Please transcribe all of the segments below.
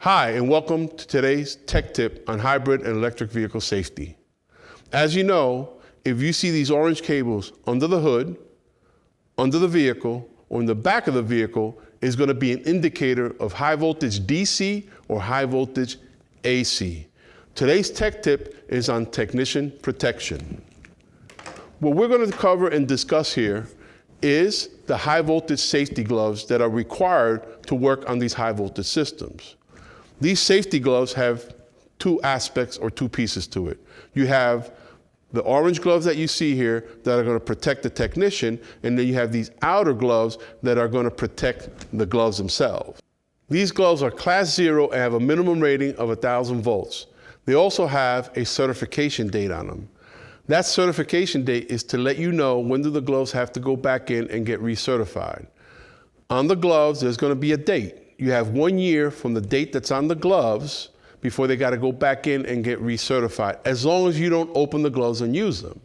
Hi, and welcome to today's tech tip on hybrid and electric vehicle safety. As you know, if you see these orange cables under the hood, under the vehicle, or in the back of the vehicle, is going to be an indicator of high voltage DC or high voltage AC. Today's tech tip is on technician protection. What we're going to cover and discuss here is the high voltage safety gloves that are required to work on these high voltage systems. These safety gloves have two aspects or two pieces to it. You have the orange gloves that you see here that are going to protect the technician, and then you have these outer gloves that are going to protect the gloves themselves. These gloves are class 0 and have a minimum rating of 1,000 volts. They also have a certification date on them. That certification date is to let you know when do the gloves have to go back in and get recertified. On the gloves, there's going to be a date. You have 1 year from the date that's on the gloves before they got to go back in and get recertified, as long as you don't open the gloves and use them.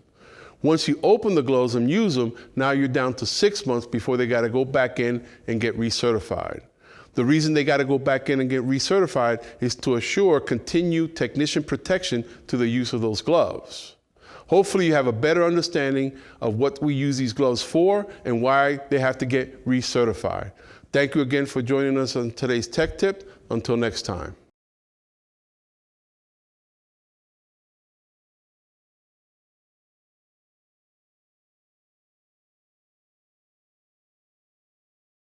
Once you open the gloves and use them, now you're down to 6 months before they got to go back in and get recertified. The reason they got to go back in and get recertified is to assure continued technician protection to the use of those gloves. Hopefully you have a better understanding of what we use these gloves for and why they have to get recertified. Thank you again for joining us on today's Tech Tip. Until next time.